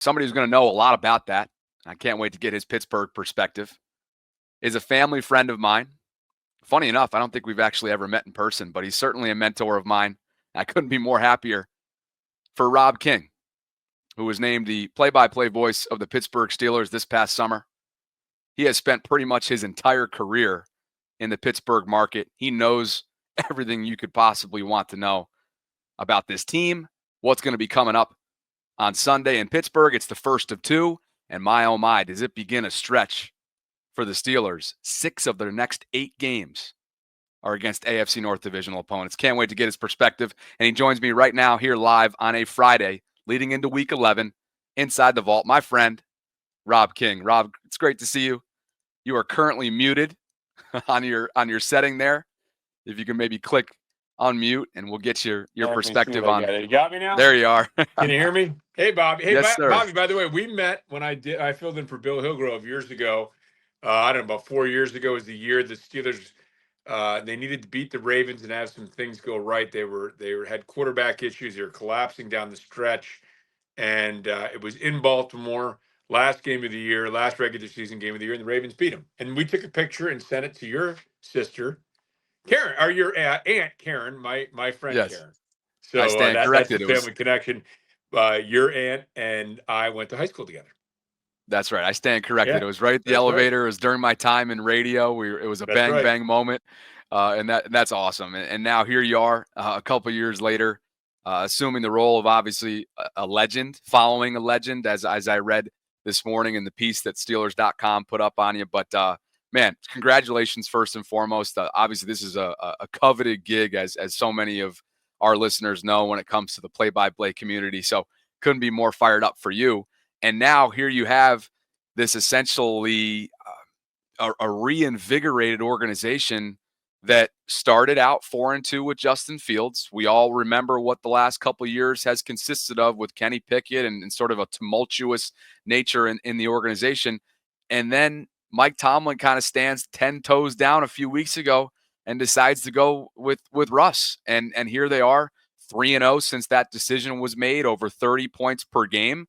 somebody who's going to know a lot about that, I can't wait to get his Pittsburgh perspective, is a family friend of mine. Funny enough, I don't think we've actually ever met in person, but he's certainly a mentor of mine. I couldn't be more happier for Rob King, who was named the play-by-play voice of the Pittsburgh Steelers this past summer. He has spent pretty much his entire career in the Pittsburgh market. He knows everything you could possibly want to know about this team, what's going to be coming up on Sunday in Pittsburgh. It's the first of two, and my oh my, does it begin a stretch for the Steelers. 6 of their next 8 games are against AFC North divisional opponents. Can't wait to get his perspective, and he joins me right now here live on a Friday leading into Week 11 inside the vault. My friend, Rob King. Rob, it's great to see you. You are currently muted on your setting there. If you can maybe click unmute, and we'll get your perspective on. You got me now? There you are. Can you hear me? Hey, Bobby. Hey, Yes, sir. Bobby, by the way, we met when I filled in for Bill Hillgrove years ago. I don't know, about 4 years ago was the year the Steelers they needed to beat the Ravens and have some things go right. They had quarterback issues. They were collapsing down the stretch, and it was in Baltimore. Last game of the year, last regular season game of the year, and the Ravens beat them. And we took a picture and sent it to your sister, Karen, or your aunt Karen, my friend. Yes. Karen. So I stand corrected. That's the family connection. Your aunt and I went to high school together. That's right. I stand corrected. Yeah, It was right at the elevator. Right. It was during my time in radio. It was a bang moment, and that's awesome. And now here you are, a couple years later, assuming the role of obviously a legend, following a legend, as I read this morning in the piece that Steelers.com put up on you. But man, congratulations first and foremost. Obviously, this is a coveted gig, as so many of our listeners know when it comes to the play-by-play community. So couldn't be more fired up for you. And now here you have this essentially a reinvigorated organization that started out 4-2 with Justin Fields. We all remember what the last couple of years has consisted of with Kenny Pickett and sort of a tumultuous nature in the organization. And then Mike Tomlin kind of stands 10 toes down a few weeks ago and decides to go with Russ. And here they are, 3-0 since that decision was made, over 30 points per game.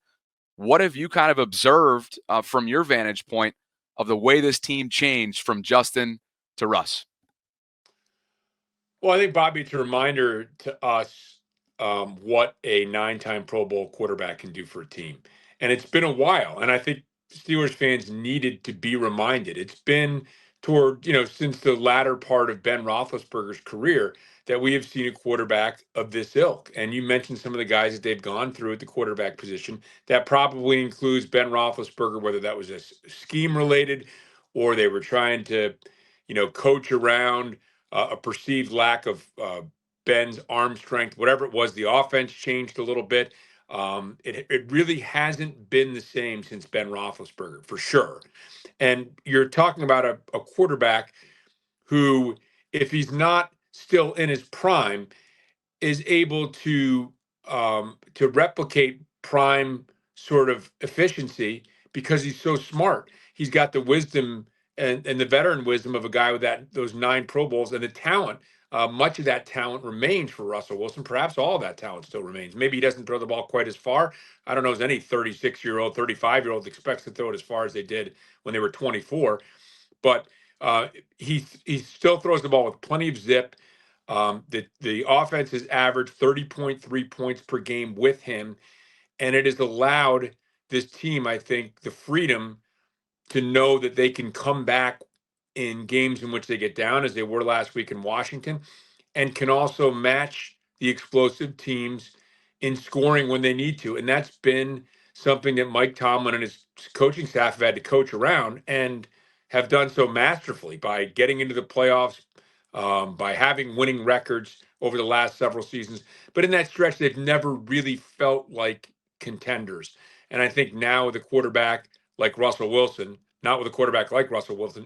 What have you kind of observed from your vantage point of the way this team changed from Justin to Russ? Well, I think, Bobby, it's a reminder to us what a 9-time Pro Bowl quarterback can do for a team. And it's been a while. And I think Steelers fans needed to be reminded. It's been since the latter part of Ben Roethlisberger's career that we have seen a quarterback of this ilk. And you mentioned some of the guys that they've gone through at the quarterback position. That probably includes Ben Roethlisberger, whether that was a scheme related or they were trying to, coach around a perceived lack of Ben's arm strength, whatever it was. The offense changed a little bit. It really hasn't been the same since Ben Roethlisberger, for sure. And you're talking about a quarterback who, if he's not still in his prime, is able to replicate prime sort of efficiency because he's so smart. He's got the wisdom and the veteran wisdom of a guy with those 9 Pro Bowls, and the talent. Much of that talent remains for Russell Wilson. Perhaps all of that talent still remains. Maybe he doesn't throw the ball quite as far. I don't know as any 36-year-old, 35-year-old expects to throw it as far as they did when they were 24. But he still throws the ball with plenty of zip. The offense has averaged 30.3 points per game with him, and it has allowed this team, I think, the freedom to know that they can come back in games in which they get down, as they were last week in Washington, and can also match the explosive teams in scoring when they need to. And that's been something that Mike Tomlin and his coaching staff have had to coach around, and have done so masterfully by getting into the playoffs, by having winning records over the last several seasons. But in that stretch, they've never really felt like contenders. And I think now with a quarterback like Russell Wilson, not with a quarterback like Russell Wilson,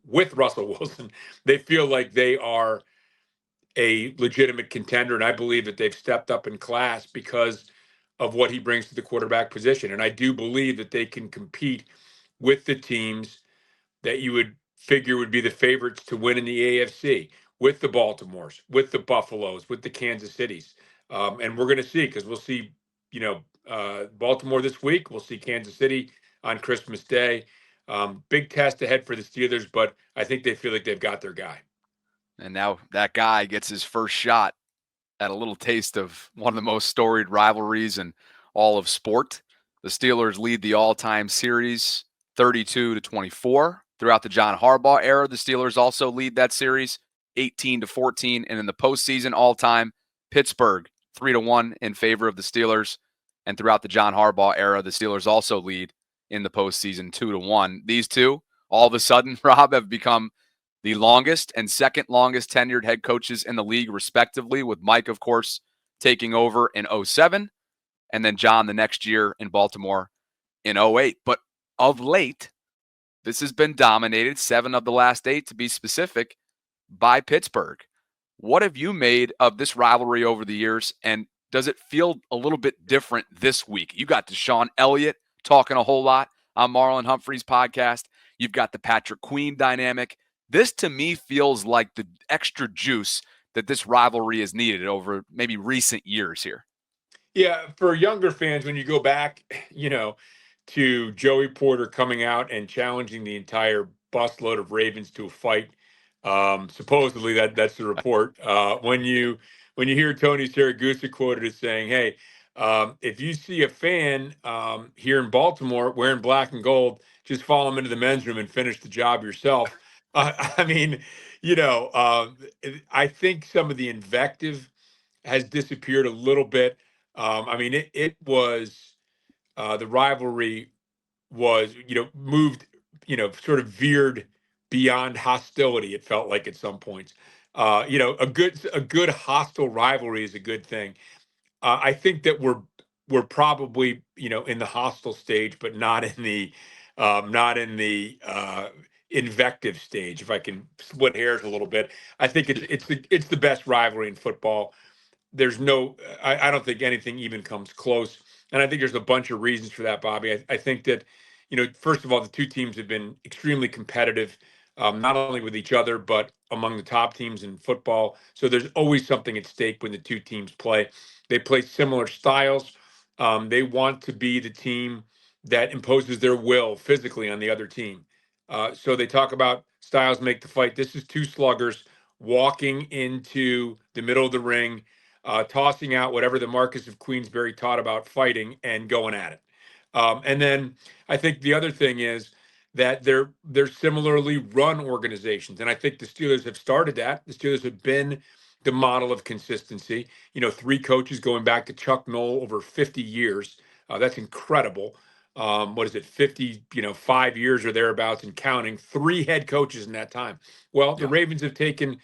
with Russell Wilson, they feel like they are a legitimate contender. And I believe that they've stepped up in class because of what he brings to the quarterback position. And I do believe that they can compete with the teams that you would figure would be the favorites to win in the AFC, with the Baltimores, with the Buffaloes, with the Kansas Cities. And we're going to see, because we'll see, Baltimore this week. We'll see Kansas City on Christmas Day. Big test ahead for the Steelers, but I think they feel like they've got their guy. And now that guy gets his first shot at a little taste of one of the most storied rivalries in all of sport. The Steelers lead the all-time series 32-24. Throughout the John Harbaugh era, the Steelers also lead that series 18-14. And in the postseason all-time, Pittsburgh 3-1 in favor of the Steelers. And throughout the John Harbaugh era, the Steelers also lead in the postseason 2-1. These two, all of a sudden, Rob, have become the longest and second longest tenured head coaches in the league, respectively, with Mike, of course, taking over in 07, and then John the next year in Baltimore in 08. But of late, this has been dominated, 7 of the last 8 to be specific, by Pittsburgh. What have you made of this rivalry over the years, and does it feel a little bit different this week? You got Deshaun Elliott talking a whole lot on Marlon Humphrey's podcast. You've got the Patrick Queen dynamic. This, to me, feels like the extra juice that this rivalry is needed over maybe recent years here. Yeah, for younger fans, when you go back, to Joey Porter coming out and challenging the entire busload of Ravens to a fight, supposedly that's the report. When you hear Tony Siragusa quoted as saying, "Hey, if you see a fan here in Baltimore wearing black and gold, just follow him into the men's room and finish the job yourself." I mean, I think some of the invective has disappeared a little bit. I mean, it was the rivalry was, moved, sort of veered beyond hostility. It felt like at some points, a good hostile rivalry is a good thing. I think that we're probably, in the hostile stage, but not in the invective stage. If I can split hairs a little bit, I think it's the best rivalry in football. There's no, I don't think anything even comes close. And I think there's a bunch of reasons for that, Bobby. I think that, first of all, the two teams have been extremely competitive, not only with each other, but among the top teams in football. So there's always something at stake when the two teams play. They play similar styles. They want to be the team that imposes their will physically on the other team. So they talk about styles make the fight. This is two sluggers walking into the middle of the ring, tossing out whatever the Marcus of Queensberry taught about fighting and going at it. And then I think the other thing is that they're similarly run organizations, and I think the Steelers have started that. The Steelers have been the model of consistency. 3 coaches going back to Chuck Noll over 50 years. That's incredible. What is it, 50, 5 years or thereabouts and counting, 3 head coaches in that time. Well, the Yeah. Ravens have taken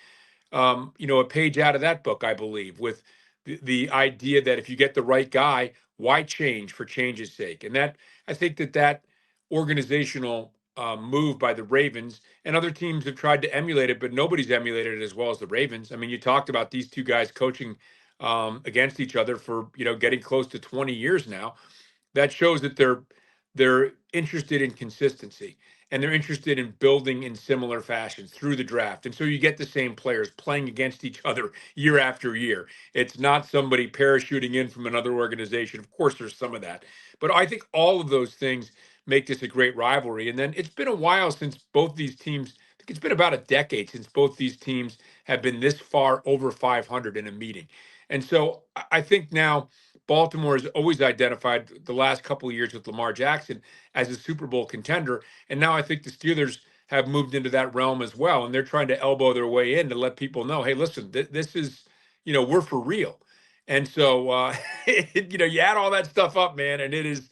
a page out of that book, I believe, with the idea that if you get the right guy, why change for change's sake? And that, I think that organizational move by the Ravens, and other teams have tried to emulate it, but nobody's emulated it as well as the Ravens. I mean, you talked about these two guys coaching against each other for getting close to 20 years now. That shows that they're interested in consistency, and they're interested in building in similar fashion through the draft. And so you get the same players playing against each other year after year. It's not somebody parachuting in from another organization. Of course, there's some of that. But I think all of those things make this a great rivalry. And then it's been a while since both these teams, I think it's been about a decade since both these teams have been this far over 500 in a meeting. And so I think now Baltimore has always identified the last couple of years with Lamar Jackson as a Super Bowl contender. And now I think the Steelers have moved into that realm as well. And they're trying to elbow their way in to let people know, hey, listen, this is, we're for real. And so, you add all that stuff up, man, and it is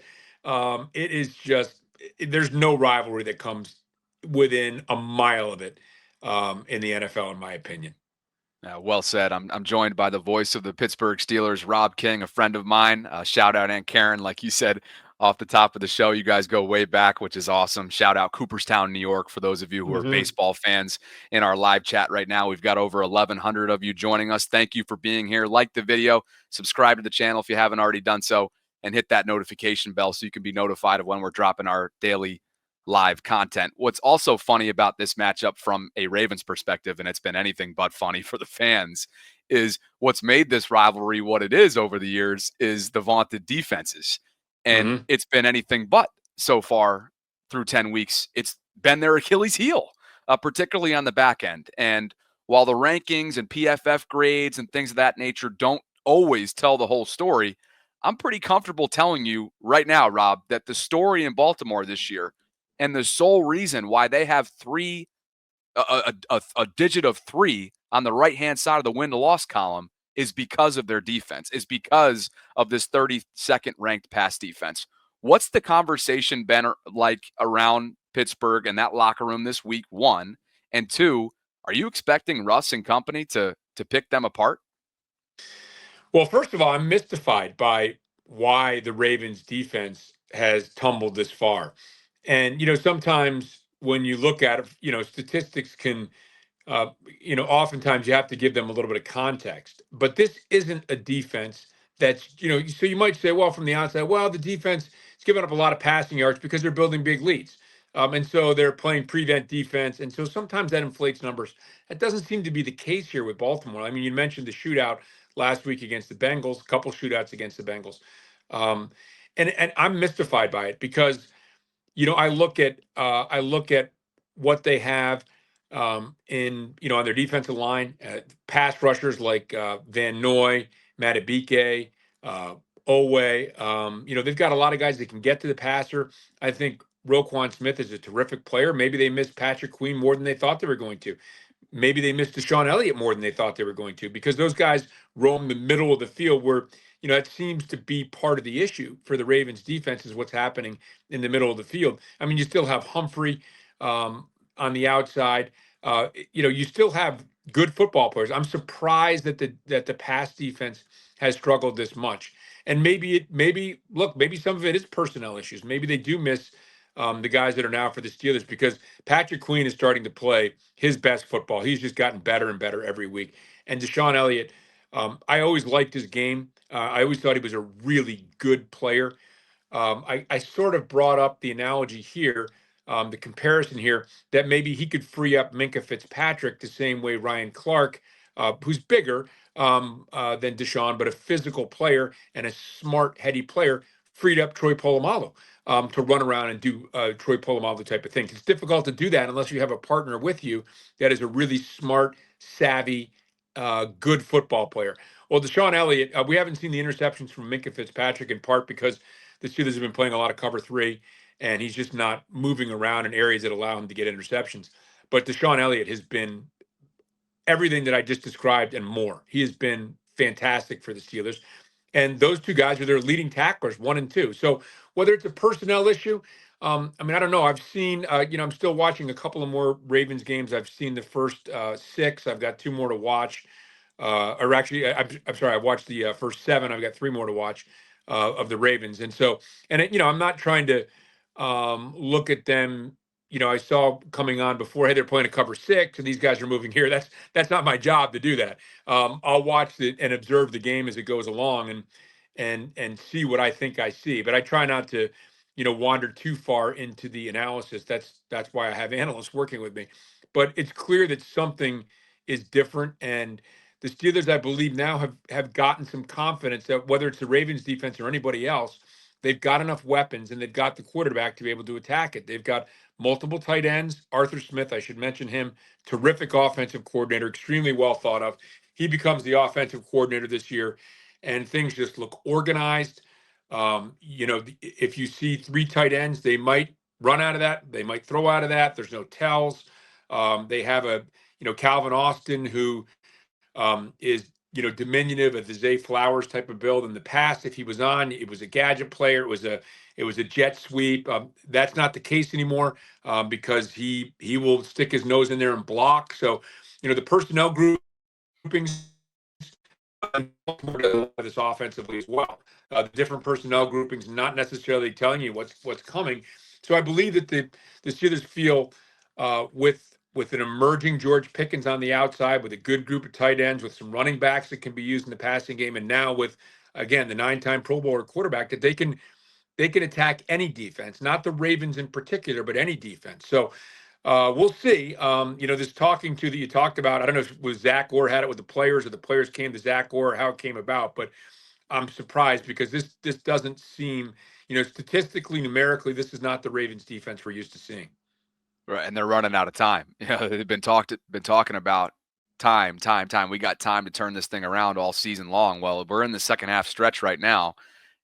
just, there's no rivalry that comes within a mile of it in the NFL, in my opinion. Well said. I'm joined by the voice of the Pittsburgh Steelers, Rob King, a friend of mine. Shout out Aunt Karen, like you said off the top of the show. You guys go way back, which is awesome. Shout out Cooperstown, New York, for those of you who are Hmm. baseball fans in our live chat right now. We've got over 1,100 of you joining us. Thank you for being here. Like the video, subscribe to the channel if you haven't already done so, and hit that notification bell so you can be notified of when we're dropping our daily live content. What's also funny about this matchup from a Ravens perspective, and it's been anything but funny for the fans, is what's made this rivalry what it is over the years is the vaunted defenses. And it's been anything but so far through 10 weeks. It's been their Achilles heel, particularly on the back end. And while the rankings and PFF grades and things of that nature don't always tell the whole story, I'm pretty comfortable telling you right now, Rob, that the story in Baltimore this year and the sole reason why they have a digit of 3 on the right-hand side of the win-to-loss column is because of their defense, is because of this 32nd ranked pass defense. What's the conversation been like around Pittsburgh and that locker room this week, one? And two, are you expecting Russ and company to pick them apart? Well, first of all, I'm mystified by why the Ravens defense has tumbled this far. And, sometimes when you look at it, statistics can oftentimes you have to give them a little bit of context. But this isn't a defense that's, so you might say, well, from the outside, well, the defense is giving up a lot of passing yards because they're building big leads. And so they're playing prevent defense. And so sometimes that inflates numbers. That doesn't seem to be the case here with Baltimore. I mean, you mentioned the shootout last week against the Bengals, a couple shootouts against the Bengals. Um, and I'm mystified by it because I look at what they have on their defensive line, pass rushers like Van Noy, Matabike, uh, Owe. They've got a lot of guys that can get to the passer. I think Roquan Smith is a terrific player. Maybe they missed Patrick Queen more than they thought they were going to. Maybe they missed Deshaun Elliott more than they thought they were going to because those guys roam the middle of the field where, it seems to be part of the issue for the Ravens defense is what's happening in the middle of the field. I mean, you still have Humphrey on the outside. You still have good football players. I'm surprised that the pass defense has struggled this much. And maybe some of it is personnel issues. Maybe they do miss the guys that are now for the Steelers because Patrick Queen is starting to play his best football. He's just gotten better and better every week. And Deshaun Elliott, I always liked his game. I always thought he was a really good player. I sort of brought up the analogy here, the comparison here, that maybe he could free up Minka Fitzpatrick the same way Ryan Clark, who's bigger than Deshaun, but a physical player and a smart, heady player, freed up Troy Polamalu to run around and do Troy Polamalu type of things. It's difficult to do that unless you have a partner with you that is a really smart, savvy, good football player. Well, Deshaun Elliott, we haven't seen the interceptions from Minka Fitzpatrick in part because the Steelers have been playing a lot of cover three, and he's just not moving around in areas that allow him to get interceptions. But Deshaun Elliott has been everything that I just described and more. He has been fantastic for the Steelers. And those two guys are their leading tacklers, 1 and 2. So whether it's a personnel issue, I don't know. I've seen, I'm still watching a couple of more Ravens games. I've seen the first 6. I've got 2 more to watch. Or actually, I'm sorry, I've watched the first 7. I've got 3 more to watch of the Ravens. And so, I'm not trying to look at them. I saw coming on before, hey, they're playing a cover 6, and these guys are moving here. That's not my job to do that. I'll watch it and observe the game as it goes along, and see what I think I see. But I try not to, wander too far into the analysis. That's why I have analysts working with me. But it's clear that something is different, and the Steelers, I believe, now have gotten some confidence that whether it's the Ravens defense or anybody else, they've got enough weapons and they've got the quarterback to be able to attack it. They've got multiple tight ends. Arthur Smith, I should mention him, terrific offensive coordinator, extremely well thought of. He becomes the offensive coordinator this year, and things just look organized. If you see 3 tight ends, they might run out of that. They might throw out of that. There's no tells. They have Calvin Austin, who is diminutive of the Zay Flowers type of build. In the past, if he was on, it was a gadget player. It was a jet sweep. That's not the case anymore because he will stick his nose in there and block. So the personnel groupings this offensively as well. The different personnel groupings not necessarily telling you what's coming. So I believe that the Steelers feel with an emerging George Pickens on the outside, with a good group of tight ends, with some running backs that can be used in the passing game, and now with again the 9-time Pro Bowler quarterback, that they can they can attack any defense, not the Ravens in particular, but any defense. So we'll see. This talking to that you talked about, I don't know if it was Zach Orr had it with the players or the players came to Zach Orr, or how it came about, but I'm surprised because this doesn't seem, statistically, numerically, this is not the Ravens defense we're used to seeing. Right, and they're running out of time. They've been talking about time. We got time to turn this thing around all season long. Well, we're in the second half stretch right now,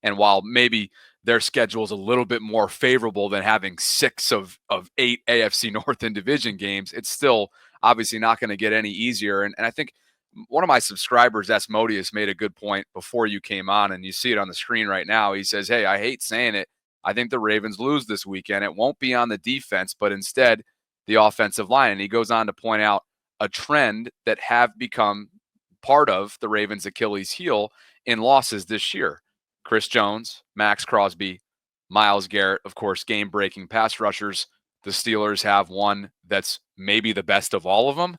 and while maybe their schedule is a little bit more favorable than having 6 of 8 AFC North in division games, it's still obviously not going to get any easier. And I think one of my subscribers, Asmodeus, made a good point before you came on, and you see it on the screen right now. He says, "Hey, I hate saying it. I think the Ravens lose this weekend. It won't be on the defense, but instead the offensive line." And he goes on to point out a trend that have become part of the Ravens' Achilles heel in losses this year. Chris Jones, Max Crosby, Myles Garrett, of course, game-breaking pass rushers. The Steelers have one that's maybe the best of all of them,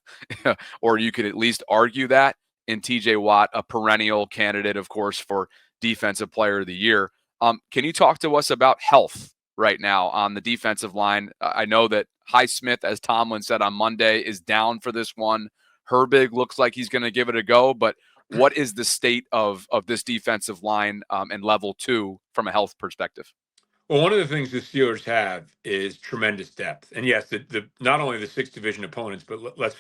or you could at least argue that, in TJ Watt, a perennial candidate, of course, for Defensive Player of the Year. Can you talk to us about health right now on the defensive line? I know that Highsmith, as Tomlin said on Monday, is down for this one. Herbig looks like he's going to give it a go, but what is the state of this defensive line and level 2 from a health perspective? Well, one of the things the Steelers have is tremendous depth, and yes, the not only the 6 division opponents, but let's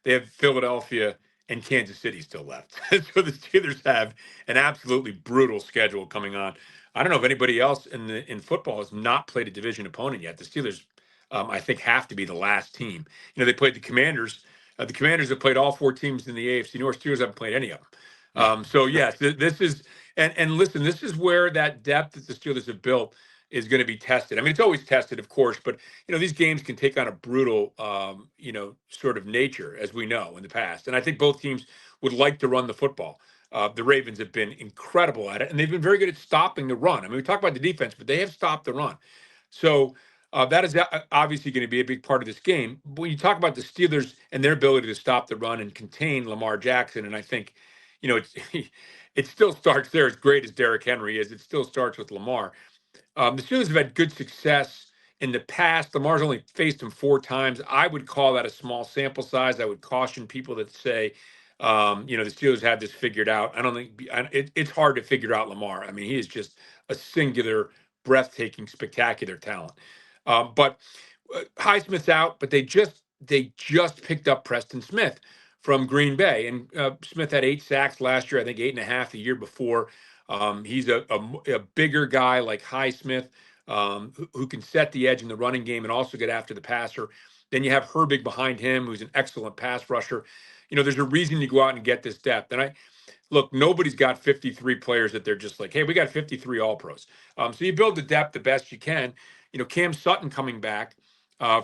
they have Philadelphia and Kansas City still left. So the Steelers have an absolutely brutal schedule coming on. I don't know if anybody else in football has not played a division opponent yet. The Steelers, I think, have to be the last team. They played the Commanders. The Commanders have played all 4 teams in the AFC North. Steelers haven't played any of them. So yes, this is and listen, this is where that depth that the Steelers have built is going to be tested. I mean, it's always tested, of course, but these games can take on a brutal, sort of nature, as we know in the past. And I think both teams would like to run the football. The Ravens have been incredible at it, and they've been very good at stopping the run. I mean, we talk about the defense, but they have stopped the run. So that is obviously going to be a big part of this game. But when you talk about the Steelers and their ability to stop the run and contain Lamar Jackson, and I think, it's it still starts there. As great as Derrick Henry is, it still starts with Lamar. The Steelers have had good success in the past. Lamar's only faced him 4 times. I would call that a small sample size. I would caution people that say, the Steelers have this figured out. I don't think it's hard to figure out Lamar. I mean, he is just a singular, breathtaking, spectacular talent. But Highsmith's out, but they just picked up Preston Smith from Green Bay, and Smith had 8 sacks last year. I think 8.5 the year before. He's a bigger guy like Highsmith, who can set the edge in the running game and also get after the passer. Then you have Herbig behind him, who's an excellent pass rusher. There's a reason you go out and get this depth. And look, nobody's got 53 players that they're just like, hey, we got 53 All Pros. So you build the depth the best you can. Cam Sutton coming back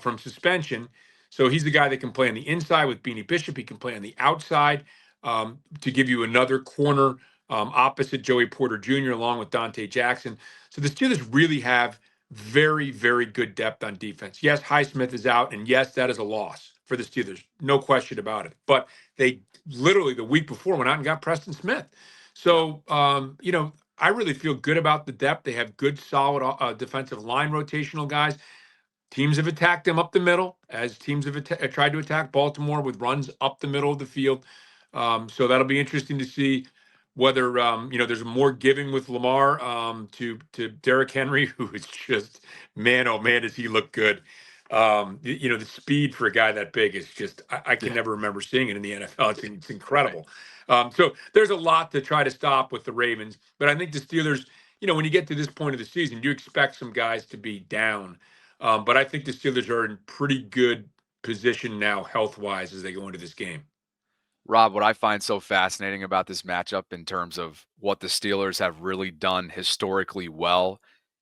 from suspension. So he's the guy that can play on the inside with Beanie Bishop. He can play on the outside to give you another corner opposite Joey Porter Jr. along with Dante Jackson. So the Steelers really have very, very good depth on defense. Yes, Highsmith is out, and yes, that is a loss for the Steelers. No question about it. But they literally the week before went out and got Preston Smith. So, I really feel good about the depth. They have good, solid defensive line rotational guys. Teams have attacked them up the middle, as teams have tried to attack Baltimore with runs up the middle of the field. So that'll be interesting to see whether there's more giving with Lamar to Derrick Henry, who is just, man, oh man, does he look good. The speed for a guy that big is just, I can never remember seeing it in the NFL. It's incredible. So there's a lot to try to stop with the Ravens, but I think the Steelers, when you get to this point of the season, you expect some guys to be down. But I think the Steelers are in pretty good position now, health-wise, as they go into this game. Rob, what I find so fascinating about this matchup in terms of what the Steelers have really done historically well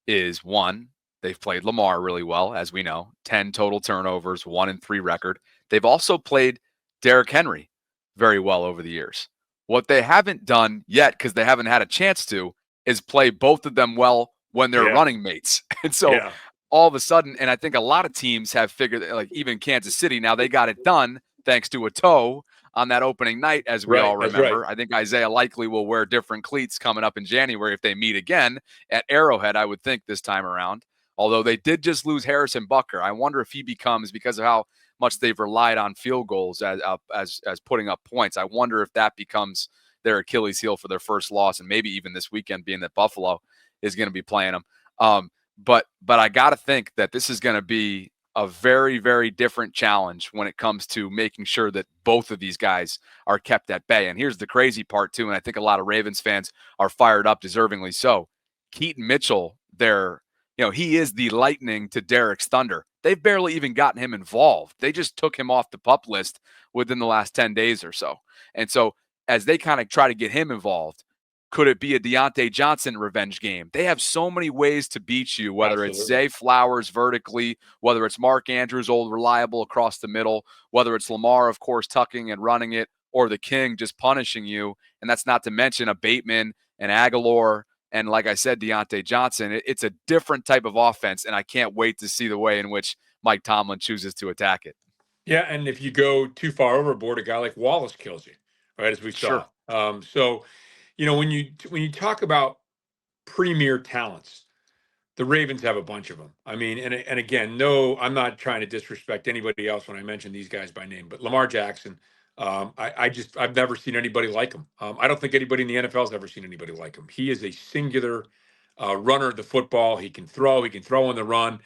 is, one, they've played Lamar really well, as we know, 10 total turnovers, 1-3 record. They've also played Derrick Henry very well over the years. What they haven't done yet, because they haven't had a chance to, is play both of them well when they're running mates. And so all of a sudden, and I think a lot of teams have figured that, like even Kansas City, now they got it done thanks to a toe on that opening night, as we Right, all that's right. remember. I think Isaiah likely will wear different cleats coming up in January if they meet again at Arrowhead, I would think, this time around. Although they did just lose Harrison Butker. I wonder if he becomes, because of how much they've relied on field goals as putting up points, I wonder if that becomes their Achilles heel for their first loss, and maybe even this weekend, being that Buffalo is going to be playing them. But I got to think that this is going to be a very, very different challenge when it comes to making sure that both of these guys are kept at bay. And here's the crazy part too, and I think a lot of Ravens fans are fired up, deservingly so. Keaton Mitchell, he is the lightning to Derek's thunder. They've barely even gotten him involved. They just took him off the PUP list within the last 10 days or so. And so as they kind of try to get him involved, could it be a Deontay Johnson revenge game? They have so many ways to beat you, whether it's Zay Flowers vertically, whether it's Mark Andrews, old reliable across the middle, whether it's Lamar, of course, tucking and running it, or the King just punishing you. And that's not to mention a Bateman and Aguilar and, like I said, Deontay Johnson. It's a different type of offense, and I can't wait to see the way in which Mike Tomlin chooses to attack it. Yeah, and if you go too far overboard, a guy like Wallace kills you, right? As we saw. Sure. So, when you talk about premier talents, the Ravens have a bunch of them. I mean, and again, no, I'm not trying to disrespect anybody else when I mention these guys by name, but Lamar Jackson, I've never seen anybody like him. I don't think anybody in the NFL has ever seen anybody like him. He is a singular runner of the football. He can throw on the run.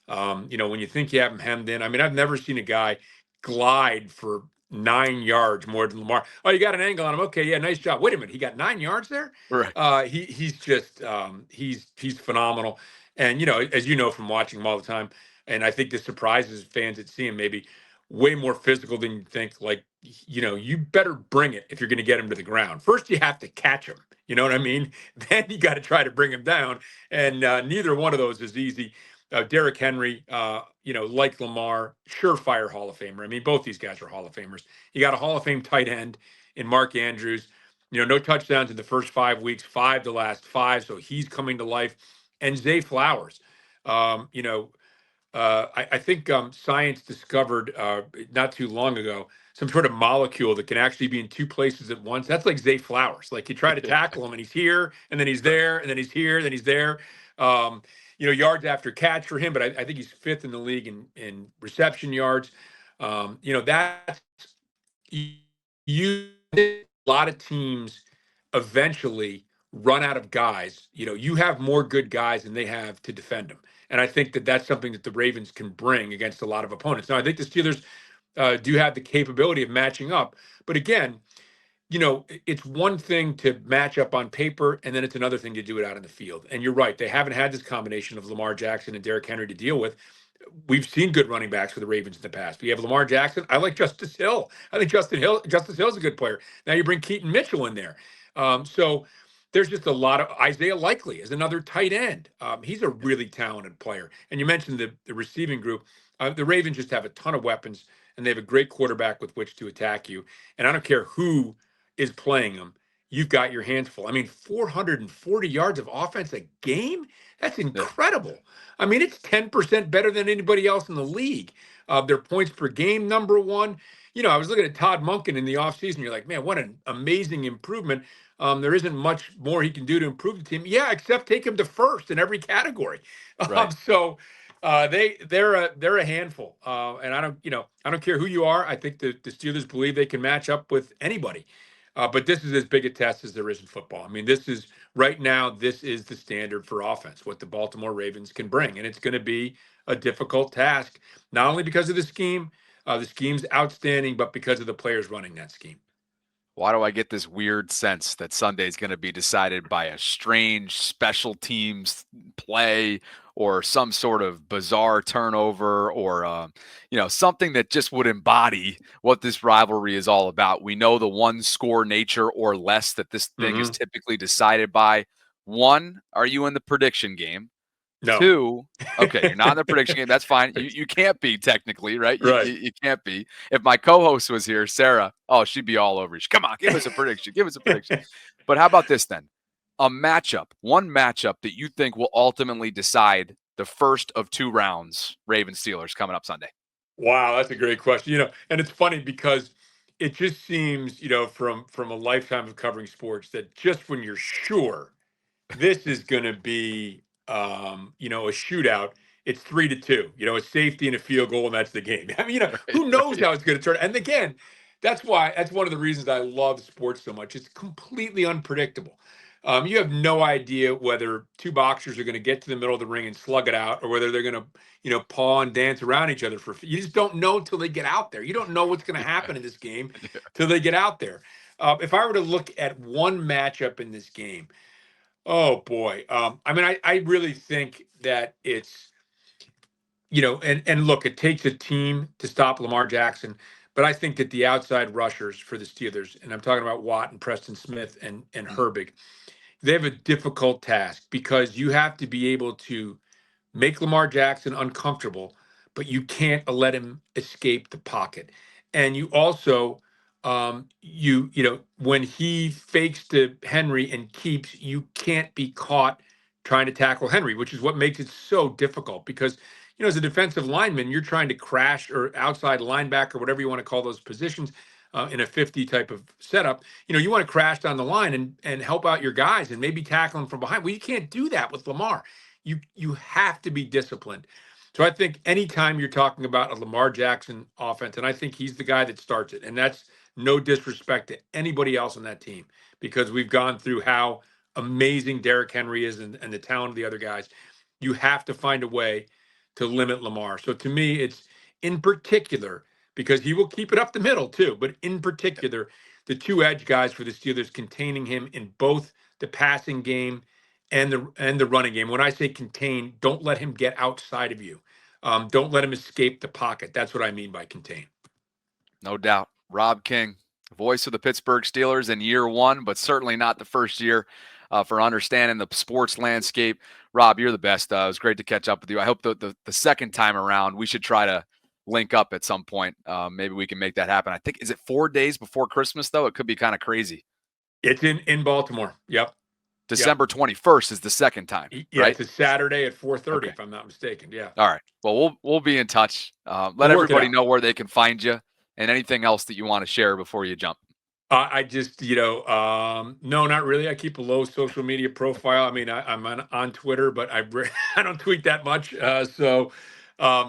When you think you have him hemmed in, I mean, I've never seen a guy glide for 9 yards more than Lamar. Oh, you got an angle on him. Okay, yeah, nice job. Wait a minute, he got 9 yards there. Right. He's just he's phenomenal. And as you know from watching him all the time, and I think this surprises fans that see him maybe way more physical than you think. Like, you better bring it if you're going to get him to the ground. First, you have to catch him. You know what I mean? Then you got to try to bring him down. And neither one of those is easy. Derrick Henry, like Lamar, surefire Hall of Famer. I mean, both these guys are Hall of Famers. You got a Hall of Fame tight end in Mark Andrews. No touchdowns in the first 5 weeks, 5 the last 5. So he's coming to life. And Zay Flowers, I think science discovered not too long ago some sort of molecule that can actually be in two places at once. That's like Zay Flowers. Like, you try to tackle him and he's here, and then he's there, and then he's here, and then he's there. Yards after catch for him, but I think he's fifth in the league in reception yards. That's a lot of teams eventually run out of guys. You have more good guys than they have to defend them. And I think that that's something that the Ravens can bring against a lot of opponents. Now, I think the Steelers do have the capability of matching up. But again, it's one thing to match up on paper, and then it's another thing to do it out in the field. And you're right. They haven't had this combination of Lamar Jackson and Derrick Henry to deal with. We've seen good running backs for the Ravens in the past. We have Lamar Jackson. I like Justice Hill. I think Justice Hill's a good player. Now you bring Keaton Mitchell in there. So there's just a lot of Isaiah Likely is another tight end. He's a really talented player. And you mentioned the receiving group. The Ravens just have a ton of weapons, and they have a great quarterback with which to attack you. And I don't care who is playing them. You've got your hands full. I mean, 440 yards of offense a game? That's incredible. I mean, it's 10% better than anybody else in the league. Their points per game, number one. I was looking at Todd Monken in the offseason. You're like, man, what an amazing improvement. There isn't much more he can do to improve the team. Yeah, except take him to first in every category. Right. They're a handful. And I don't care who you are. I think the Steelers believe they can match up with anybody. But this is as big a test as there is in football. I mean, right now, this is the standard for offense, what the Baltimore Ravens can bring. And it's going to be a difficult task, not only because of the scheme's outstanding, but because of the players running that scheme. Why do I get this weird sense that Sunday is going to be decided by a strange special teams play or some sort of bizarre turnover or, something that just would embody what this rivalry is all about? We know the one score nature or less that this thing is typically decided by. One, are you in the prediction game? No. Two, okay, you're not in the prediction game. That's fine. You can't be technically, right? Right. You can't be. If my co-host was here, Sarah, she'd be all over you. Come on, give us a prediction. Give us a prediction. But how about this then? One matchup that you think will ultimately decide the first of 2 rounds, Ravens Steelers coming up Sunday. Wow, that's a great question. And it's funny because it just seems, from a lifetime of covering sports, that just when you're sure this is going to be, a shootout, it's 3-2, a safety and a field goal, and that's the game. I mean, Right, who knows right. how it's going to turn? And again, that's one of the reasons I love sports so much. It's completely unpredictable. You have no idea whether two boxers are going to get to the middle of the ring and slug it out, or whether they're going to, paw and dance around each other you just don't know until they get out there. You don't know what's going to Yeah, happen in this game yeah. till they get out there. If I were to look at one matchup in this game, oh boy. I mean, I really think that it's, and look, it takes a team to stop Lamar Jackson, but I think that the outside rushers for the Steelers, and I'm talking about Watt and Preston Smith and Mm, Herbig, they have a difficult task because you have to be able to make Lamar Jackson uncomfortable, but you can't let him escape the pocket. And you also, when he fakes to Henry and keeps, you can't be caught trying to tackle Henry, which is what makes it so difficult because, as a defensive lineman, you're trying to crash or outside linebacker, whatever you want to call those positions. In a 50 type of setup, you want to crash down the line and help out your guys and maybe tackle them from behind. Well, you can't do that with Lamar. You have to be disciplined. So I think anytime you're talking about a Lamar Jackson offense, and I think he's the guy that starts it, and that's no disrespect to anybody else on that team, because we've gone through how amazing Derrick Henry is and the talent of the other guys. You have to find a way to limit Lamar. So to me, it's in particular, because he will keep it up the middle too, but in particular, the two edge guys for the Steelers containing him in both the passing game and the running game. When I say contain, don't let him get outside of you. Don't let him escape the pocket. That's what I mean by contain. No doubt. Rob King, voice of the Pittsburgh Steelers in year one, but certainly not the first year for understanding the sports landscape. Rob, you're the best. It was great to catch up with you. I hope the second time around, we should try to link up at some point. Maybe we can make that happen. I think, is it 4 days before Christmas, though? It could be kind of crazy. It's in Baltimore. Yep. Yep. December 21st is the second time, Yeah, right? it's a Saturday at 4:30, Okay. if I'm not mistaken. Yeah. All right. Well, we'll be in touch. Let We'll work it everybody out. know where they can find you and anything else that you want to share before you jump. I just, no, not really. I keep a low social media profile. I mean, I'm on Twitter, but I don't tweet that much. So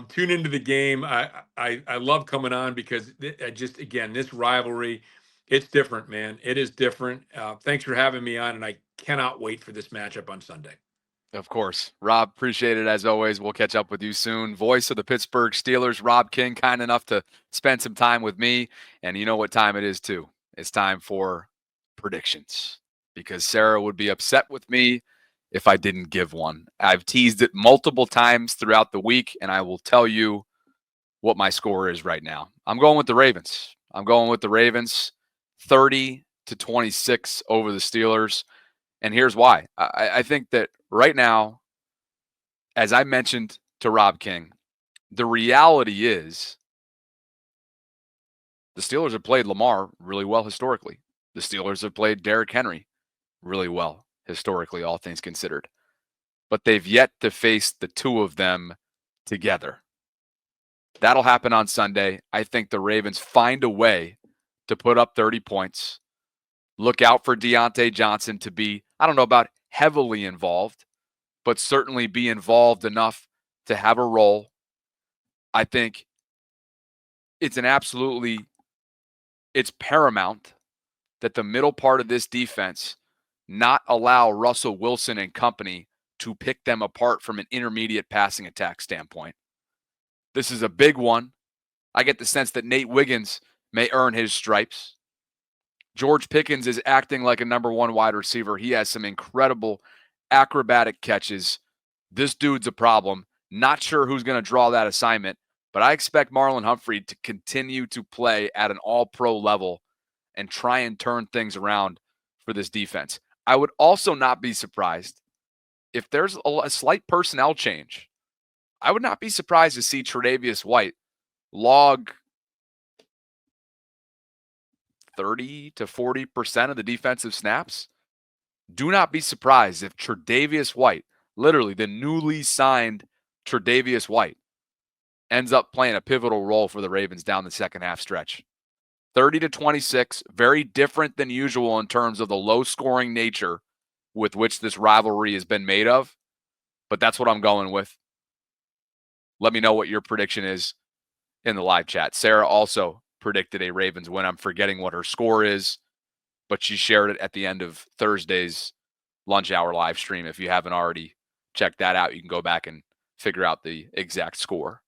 tune into the game. I love coming on because I just, again, this rivalry, it's different, man. It is different. Thanks for having me on, and I cannot wait for this matchup on Sunday. Of course. Rob, appreciate it as always. We'll catch up with you soon. Voice of the Pittsburgh Steelers, Rob King, kind enough to spend some time with me. And you know what time it is, too. It's time for predictions because Sarah would be upset with me if I didn't give one. I've teased it multiple times throughout the week, and I will tell you what my score is right now. I'm going with the Ravens. 30-26 over the Steelers. And here's why. I think that right now, as I mentioned to Rob King, the reality is the Steelers have played Lamar really well historically. The Steelers have played Derrick Henry really well historically, all things considered. But they've yet to face the two of them together. That'll happen on Sunday. I think the Ravens find a way to put up 30 points. Look out for Deontay Johnson to be, I don't know about heavily involved, but certainly be involved enough to have a role. I think it's paramount that the middle part of this defense not allow Russell Wilson and company to pick them apart from an intermediate passing attack standpoint. This is a big one. I get the sense that Nate Wiggins may earn his stripes. George Pickens is acting like a number one wide receiver. He has some incredible acrobatic catches. This dude's a problem. Not sure who's going to draw that assignment, but I expect Marlon Humphrey to continue to play at an all-pro level and try and turn things around for this defense. I would also not be surprised if there's a slight personnel change. I would not be surprised to see Tre'Davious White log 30 to 40% of the defensive snaps. Do not be surprised if Tre'Davious White, literally the newly signed Tre'Davious White, ends up playing a pivotal role for the Ravens down the second half stretch. 30-26, very different than usual in terms of the low-scoring nature with which this rivalry has been made of, but that's what I'm going with. Let me know what your prediction is in the live chat. Sarah also predicted a Ravens win. I'm forgetting what her score is, but she shared it at the end of Thursday's lunch hour live stream. If you haven't already checked that out, you can go back and figure out the exact score.